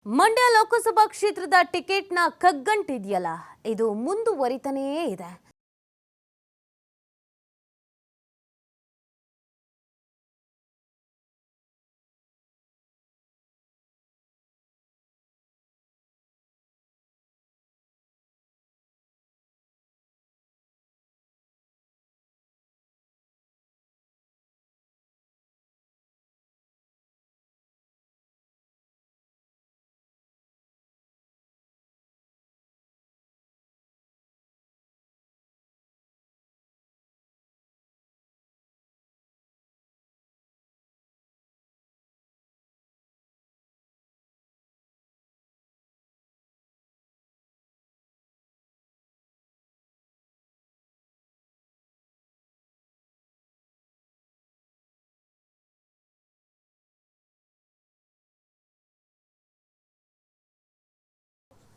ಮಂಡ್ಯ ಲೋಕಸಭಾ ಕ್ಷೇತ್ರದ ಟಿಕೆಟ್ನ ಕಗ್ಗಂಟಿದೆಯಲ್ಲ ಇದು ಮುಂದುವರಿತಾನೇ ಇದೆ.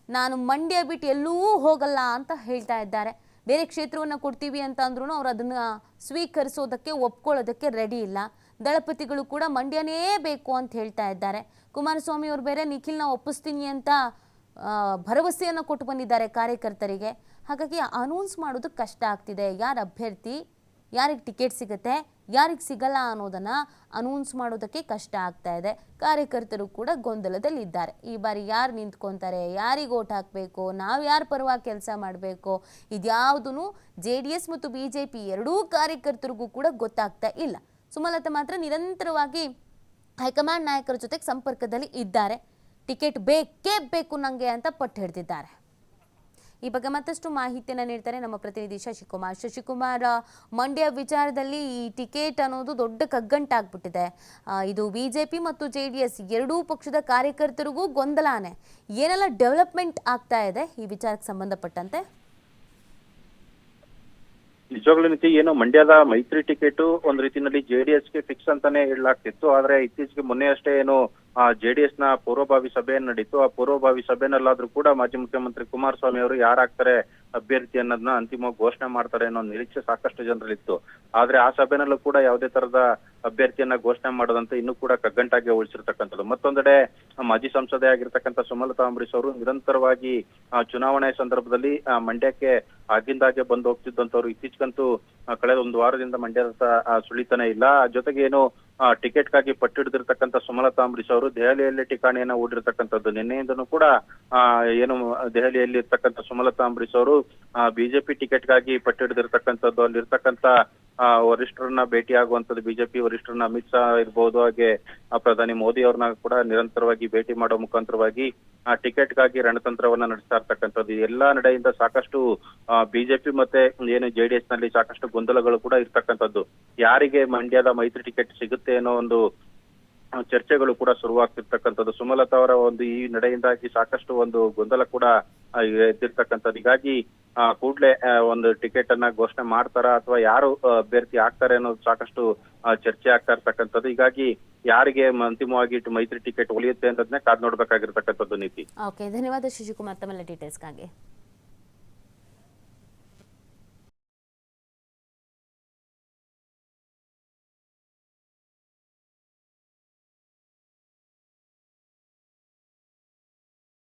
ನಾನು ಮಂಡ್ಯ ಬಿಟ್ಟು ಎಲ್ಲೂ ಹೋಗಲ್ಲ ಅಂತ ಹೇಳ್ತಾ ಇದ್ದಾರೆ. ಬೇರೆ ಕ್ಷೇತ್ರವನ್ನು ಕೊಡ್ತೀವಿ ಅಂತ ಅಂದ್ರೂ ಅವರು ಅದನ್ನ ಸ್ವೀಕರಿಸೋದಕ್ಕೆ ಒಪ್ಕೊಳ್ಳೋದಕ್ಕೆ ರೆಡಿ ಇಲ್ಲ. ದಳಪತಿಗಳು ಕೂಡ ಮಂಡ್ಯನೇ ಬೇಕು ಅಂತ ಹೇಳ್ತಾ ಇದ್ದಾರೆ. ಕುಮಾರಸ್ವಾಮಿ ಅವರು ಬೇರೆ ನಿಖಿಲ್ನ ಒಪ್ಪಿಸ್ತೀನಿ ಅಂತ ಭರವಸೆಯನ್ನು ಕೊಟ್ಟು ಬಂದಿದ್ದಾರೆ ಕಾರ್ಯಕರ್ತರಿಗೆ. ಹಾಗಾಗಿ ಅನೌನ್ಸ್ ಮಾಡೋದು ಕಷ್ಟ ಆಗ್ತಿದೆ. ಯಾರು ಅಭ್ಯರ್ಥಿ, ಯಾರಿಗೆ ಟಿಕೆಟ್ ಸಿಗುತ್ತೆ, ಯಾರಿಗೆ ಸಿಗಲ್ಲ ಅನ್ನೋದನ್ನು ಅನೌನ್ಸ್ ಮಾಡೋದಕ್ಕೆ ಕಷ್ಟ ಆಗ್ತಾ ಇದೆ. ಕಾರ್ಯಕರ್ತರು ಕೂಡ ಗೊಂದಲದಲ್ಲಿದ್ದಾರೆ. ಈ ಬಾರಿ ಯಾರು ನಿಂತ್ಕೊತಾರೆ, ಯಾರಿಗೆ ಓಟ್ ಹಾಕಬೇಕು, ನಾವು ಯಾರ ಪರವಾಗಿ ಕೆಲಸ ಮಾಡಬೇಕು, ಇದ್ಯಾವುದೂ JDS ಮತ್ತು BJP ಎರಡೂ ಕಾರ್ಯಕರ್ತರಿಗೂ ಕೂಡ ಗೊತ್ತಾಗ್ತಾ ಇಲ್ಲ. ಸುಮಲತಾ ಮಾತ್ರ ನಿರಂತರವಾಗಿ ಹೈಕಮಾಂಡ್ ನಾಯಕರ ಜೊತೆಗೆ ಸಂಪರ್ಕದಲ್ಲಿ ಇದ್ದಾರೆ. ಟಿಕೆಟ್ ಬೇಕೇ ಬೇಕು ನನಗೆ ಅಂತ ಪಟ್ಟು ಹಿಡಿದಿದ್ದಾರೆ. ಈ ಬಗ್ಗೆ ಮತ್ತಷ್ಟು ಮಾಹಿತಿಯನ್ನು ನೀಡ್ತಾರೆ ನಮ್ಮ ಪ್ರತಿನಿಧಿ ಶಶಿಕುಮಾರ್. ಮಂಡ್ಯ ವಿಚಾರದಲ್ಲಿ ಈ ಟಿಕೆಟ್ ಅನ್ನೋದು ದೊಡ್ಡ ಕಗ್ಗಂಟಾಗ್ಬಿಟ್ಟಿದೆ. ಇದು BJP ಮತ್ತು JDS ಎರಡೂ ಪಕ್ಷದ ಕಾರ್ಯಕರ್ತರಿಗೂ ಗೊಂದಲಾನೆ. ಏನೆಲ್ಲ ಡೆವಲಪ್ಮೆಂಟ್ ಆಗ್ತಾ ಇದೆ ಈ ವಿಚಾರಕ್ಕೆ ಸಂಬಂಧಪಟ್ಟಂತೆ? ನಿಜವಾಗ್ಲೂ ನೀತಿ ಏನು ಮಂಡ್ಯದ ಮೈತ್ರಿ ಟಿಕೆಟ್ ಒಂದ್ ರೀತಿಯಲ್ಲಿ JDSಗೆ ಫಿಕ್ಸ್ ಅಂತಾನೆ ಹೇಳಲಾಗ್ತಿತ್ತು. ಆದ್ರೆ ಇತ್ತೀಚೆಗೆ ಮೊನ್ನೆ ಅಷ್ಟೇ ಏನು JDS ನ ಪೂರ್ವಭಾವಿ ಸಭೆ ನಡೀತು. ಆ ಪೂರ್ವಭಾವಿ ಸಭೆನಲ್ಲಾದ್ರೂ ಕೂಡ ಮಾಜಿ ಮುಖ್ಯಮಂತ್ರಿ ಕುಮಾರಸ್ವಾಮಿ ಅವರು ಯಾರಾಗ್ತಾರೆ ಅಭ್ಯರ್ಥಿ ಅನ್ನೋದನ್ನ ಅಂತಿಮವಾಗಿ ಘೋಷಣೆ ಮಾಡ್ತಾರೆ ಅನ್ನೋ ನಿರೀಕ್ಷೆ ಸಾಕಷ್ಟು ಜನರಲ್ಲಿತ್ತು. ಆದ್ರೆ ಆ ಸಭೆನಲ್ಲೂ ಕೂಡ ಯಾವುದೇ ತರದ ಅಭ್ಯರ್ಥಿಯನ್ನ ಘೋಷಣೆ ಮಾಡೋದಂತ ಇನ್ನೂ ಕೂಡ ಕಗ್ಗಂಟಾಗಿ ಉಳಿಸಿರ್ತಕ್ಕಂಥದ್ದು. ಮತ್ತೊಂದೆಡೆ ಮಾಜಿ ಸಂಸದೆ ಆಗಿರ್ತಕ್ಕಂಥ ಸುಮಲತಾ ಅಂಬರೀಶ್ ಅವರು ನಿರಂತರವಾಗಿ ಚುನಾವಣೆ ಸಂದರ್ಭದಲ್ಲಿ ಮಂಡ್ಯಕ್ಕೆ ಆಗಿಂದಾಗೆ ಬಂದು ಹೋಗ್ತಿದ್ದಂಥವ್ರು. ಇತ್ತೀಚೆಗಂತೂ ಕಳೆದ ಒಂದು ವಾರದಿಂದ ಮಂಡ್ಯದ ಸುಳಿತಾನೆ ಇಲ್ಲ. ಜೊತೆಗೆ ಏನು ಟಿಕೆಟ್ಗಾಗಿ ಪಟ್ಟಿಡಿದಿರ್ತಕ್ಕಂಥ ಸುಮಲತಾ ಅಂಬರೀಶ್ ಅವರು ದೆಹಲಿಯಲ್ಲಿ ಠಿಕಾಣಿಯನ್ನ ಹೂಡಿರ್ತಕ್ಕಂಥದ್ದು. ನಿನ್ನೆಯಿಂದನೂ ಕೂಡ ಏನು ದೆಹಲಿಯಲ್ಲಿ ಇರ್ತಕ್ಕಂಥ ಸುಮಲತಾ ಅಂಬರೀಶ್ ಅವರು BJP ಟಿಕೆಟ್ಗಾಗಿ ಪಟ್ಟಿಡಿದಿರ್ತಕ್ಕಂಥದ್ದು. ಅಲ್ಲಿರ್ತಕ್ಕಂಥ ವರಿಷ್ಠರನ್ನ ಭೇಟಿ ಆಗುವಂಥದ್ದು, BJP ವರಿಷ್ಠರನ್ನ ಅಮಿತ್ ಶಾ ಇರ್ಬೋದು, ಹಾಗೆ ಪ್ರಧಾನಿ ಮೋದಿ ಅವ್ರನ್ನ ಕೂಡ ನಿರಂತರವಾಗಿ ಭೇಟಿ ಮಾಡೋ ಮುಖಾಂತರವಾಗಿ ಟಿಕೆಟ್ಗಾಗಿ ರಣತಂತ್ರವನ್ನ ನಡೆಸ್ತಾ ಇರ್ತಕ್ಕಂಥದ್ದು. ಎಲ್ಲಾ ನಡೆಯಿಂದ ಸಾಕಷ್ಟು BJP ಮತ್ತೆ ಏನು JDS ನಲ್ಲಿ ಸಾಕಷ್ಟು ಗೊಂದಲಗಳು ಕೂಡ ಇರ್ತಕ್ಕಂಥದ್ದು. ಯಾರಿಗೆ ಮಂಡ್ಯದ ಮೈತ್ರಿ ಟಿಕೆಟ್ ಸಿಗುತ್ತೆ ಅನ್ನೋ ಒಂದು ಚರ್ಚೆಗಳು ಕೂಡ ಶುರುವಾಗ್ತಿರ್ತಕ್ಕಂಥದ್ದು. ಸುಮಲತಾ ಅವರ ಒಂದು ಈ ನಡೆಯಿಂದಾಗಿ ಸಾಕಷ್ಟು ಒಂದು ಗೊಂದಲ ಕೂಡ ಎದ್ದಿರ್ತಕ್ಕಂಥದ್ದು. ಹೀಗಾಗಿ ಕೂಡ್ಲೆ ಒಂದು ಟಿಕೆಟ್ ಅನ್ನ ಘೋಷಣೆ ಮಾಡ್ತಾರ ಅಥವಾ ಯಾರು ಅಭ್ಯರ್ಥಿ ಆಗ್ತಾರೆ ಅನ್ನೋದು ಸಾಕಷ್ಟು ಚರ್ಚೆ ಆಗ್ತಾ ಇರ್ತಕ್ಕಂಥದ್ದು. ಹೀಗಾಗಿ ಯಾರಿಗೆ ಅಂತಿಮವಾಗಿ ಮೈತ್ರಿ ಟಿಕೆಟ್ ಉಳಿಯುತ್ತೆ ಅನ್ನೋದನ್ನೇ ಕಾದ್ ನೋಡ್ಬೇಕಾಗಿರ್ತಕ್ಕಂಥದ್ದು ನೀತಿ. ಓಕೆ, ಧನ್ಯವಾದ ಶಶಿಕುಮಾರ್ ತಮ್ಮ ಡೀಟೇಲ್ಸ್ಗಾಗಿ.